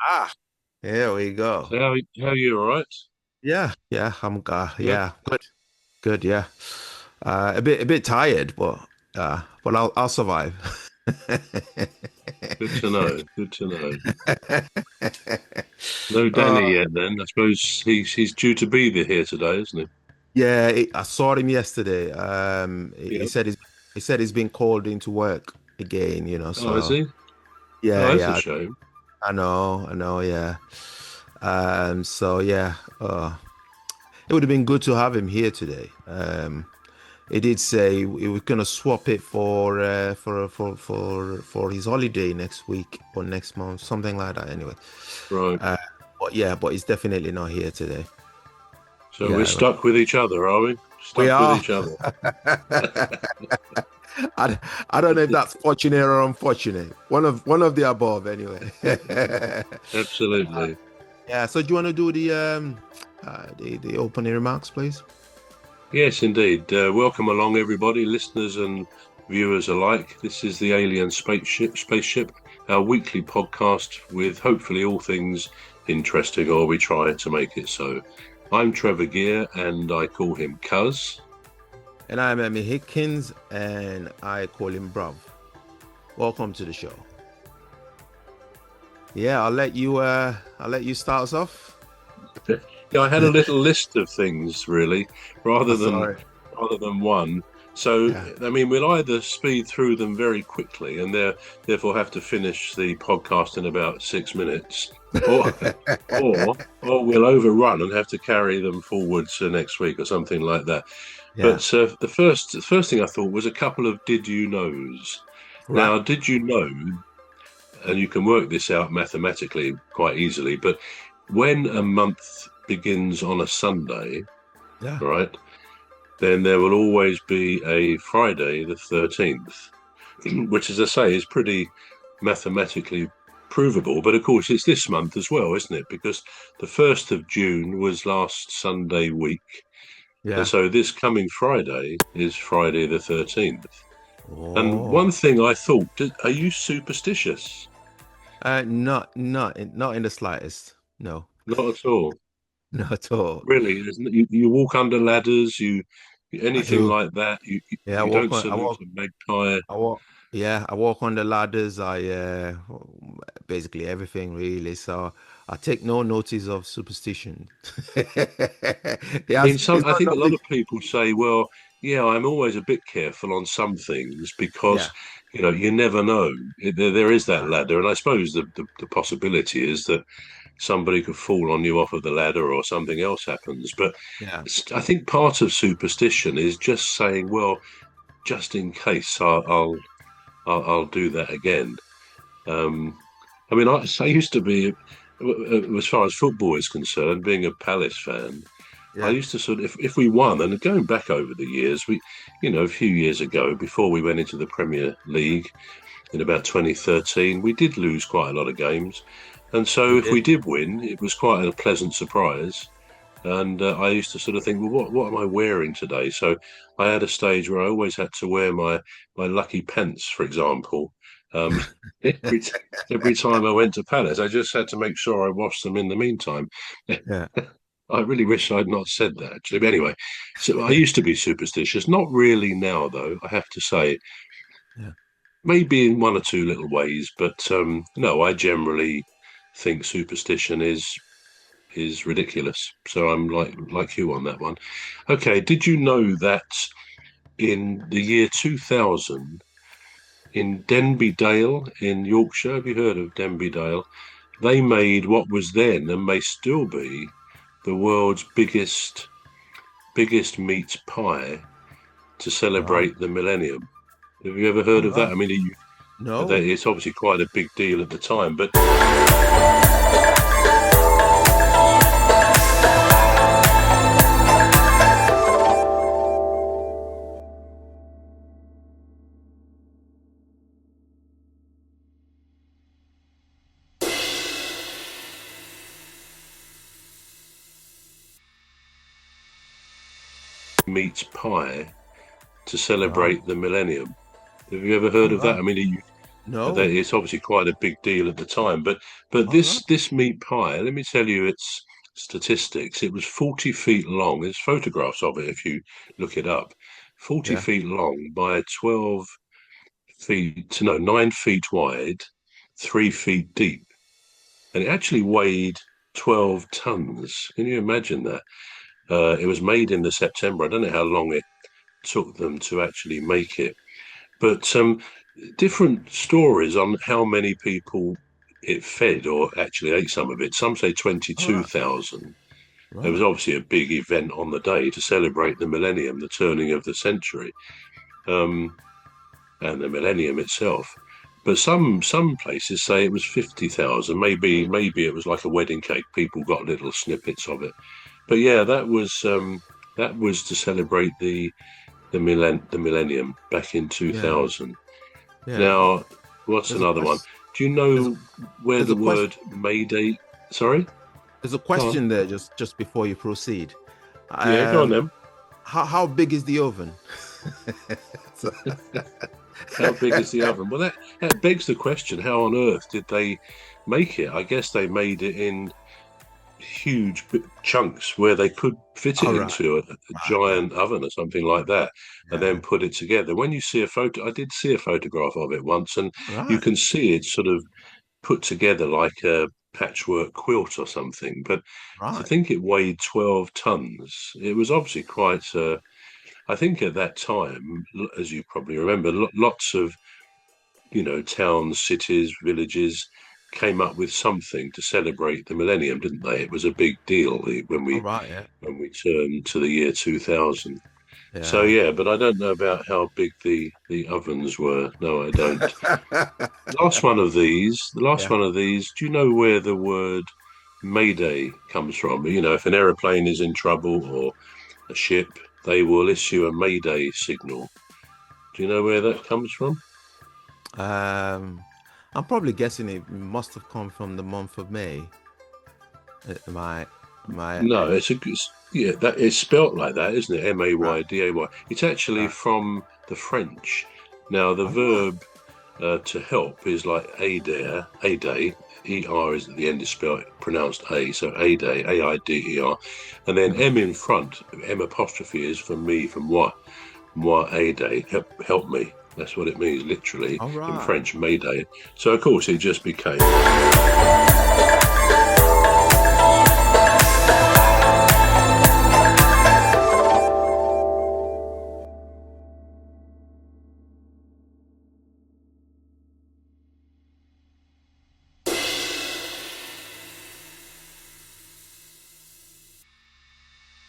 Ah, here we go. So how are you? All right? Yeah, Yeah. good, good, yeah. A bit tired, but I'll survive. Good to know. Good to know. No Danny Uh, yet. Then I suppose he's due to be here today, isn't he? yeah, I saw him yesterday. He Yeah. said he's been called into work again, Oh, is so he? Oh, yeah, that's a yeah, shame. I know, yeah. So yeah, it would have been good to have him here today. He did say he was gonna swap it for his holiday next week or next month, something like that. Anyway, Right. uh, but he's definitely not here today. So we're Yeah, stuck with each other, are we? we Stuck with are. each other. I, I don't know if that's fortunate or unfortunate. One of the above, anyway. Absolutely. Yeah. So do you want to do the opening remarks, please? Yes, indeed. Welcome along, everybody, listeners and viewers alike. This is the Alien Spaceship, our weekly podcast with hopefully all things interesting, or we try to make it so. I'm Trevor Gear, and I call him Cuz. And I'm Emmy Hikins, and I call him Bruv. Welcome to the show. Yeah, I'll let you start us off. Yeah, I had a little list of things really, Oh, rather than sorry. rather than one. So, Yeah. I mean, we'll either speed through them very quickly and therefore have to finish the podcast in about 6 minutes, or or we'll overrun and have to carry them forward to next week or something like that. Yeah. But the first thing I thought was a couple of did you knows. Right. Now, did you know, and you can work this out mathematically quite easily, but when a month begins on a Sunday, Yeah. right, then there will always be a Friday the 13th, which, as I say, is pretty mathematically provable. But of course, it's this month as well, isn't it? Because the 1st of June was last Sunday week. And Yeah. so this coming Friday is Friday the 13th. And Oh. one thing I thought, are you superstitious? Not in the slightest. No. Not at all. Not at all. Really, isn't it? You walk under ladders, I anything do. like that. Yeah, You don't salute a magpie. I walk yeah, I walk on the ladders. Basically everything really. So I take no notice of superstition. I mean, It's I not think a lot nothing. of people say, well, yeah, I'm always a bit careful on some things because, Yeah. you never know. There is that Yeah. ladder. And I suppose the possibility is that somebody could fall on you off of the ladder or something else happens. But Yeah. I think part of superstition is just saying, well, just in case I'll do that again. Um, I mean, I used to be, as far as football is concerned, being a Palace fan. I Yeah. used to sort of, if we won, and going back over the years, a few years ago, before we went into the Premier League in about 2013, we did lose quite a lot of games. And so You if did? we did win, it was quite a pleasant surprise. And I used to sort of think, well, what am I wearing today? So I had a stage where I always had to wear my lucky pants, for example. Um, every, every time I went to Palace, I just had to make sure I washed them in the meantime. Yeah. I really wish I'd not said that, actually. But anyway, so I used to be superstitious. Not really now, though, I have to say. Yeah. Maybe in one or two little ways, but no, I generally think superstition is ridiculous. So I'm like you on that one. Okay, did you know that in the year 2000, in Denby Dale in Yorkshire, have you heard of Denby Dale? They made what was then and may still be the world's biggest meat pie to Wow. celebrate the millennium. Have you ever heard All of that? right. I mean, No. it's obviously quite a big deal at the time, but meat pie to Wow. celebrate the millennium. Have you ever heard All of that? right. I mean, No. It's obviously quite a big deal at the time. But All right. this meat pie, let me tell you its statistics. It was 40 feet long. There's photographs of it if you look it up. 40 Yeah. feet long by 12 feet, no, 9 feet wide, 3 feet deep. And it actually weighed 12 tons. Can you imagine that? It was made in the September. I don't know how long it took them to actually make it. But different stories on how many people it fed or actually ate some of it. Some say All right. 22,000. There was Right. obviously a big event on the day to celebrate the millennium, the turning of the century, um, and the millennium itself. But some places say it was 50,000. Maybe it was like a wedding cake. People got little snippets of it. But yeah, that was to celebrate the millennium back in Yeah. 2000. Yeah. Now, what's There's a another one? question. Do you There's a know where there's the a question. word Mayday? Sorry, There's a go on. question there just before you proceed. Yeah, go on Um, then. how big is the oven? So- How big is the oven? Well, that begs the question: how on earth did they make it? I guess they made it in huge chunks where they could fit it All right. into a Right. Right. giant oven or something like that, and Yeah. then put it together. When you see a photo, I did see a photograph of it once, and you Right. can see it sort of put together like a patchwork quilt or something. But to Right. think it weighed 12 tons, it was obviously quite. I think at that time, as you probably remember, lots of towns, cities, villages came up with something to celebrate the millennium, didn't they? It was a big deal All right. Yeah. when we turned to the year 2000. So Yeah. yeah, but I don't know about how big the ovens were. No, I don't. The last Yeah. one of these. Do you know where the word Mayday comes from? If an aeroplane is in trouble or a ship, they will issue a Mayday signal. Do you know where that comes from? Um, I'm probably guessing it must have come from the month of May. My No, yeah, that it's spelt like that, isn't it? right, Mayday. It's actually right. from the French. Now, the All right. verb to help is like aider, aider. Er is at the end is spelled pronounced a, so aider, aider, and then m in front. M apostrophe is for me, for moi aider, help me. That's what it means literally All in right. French, Mayday. So of course it just became.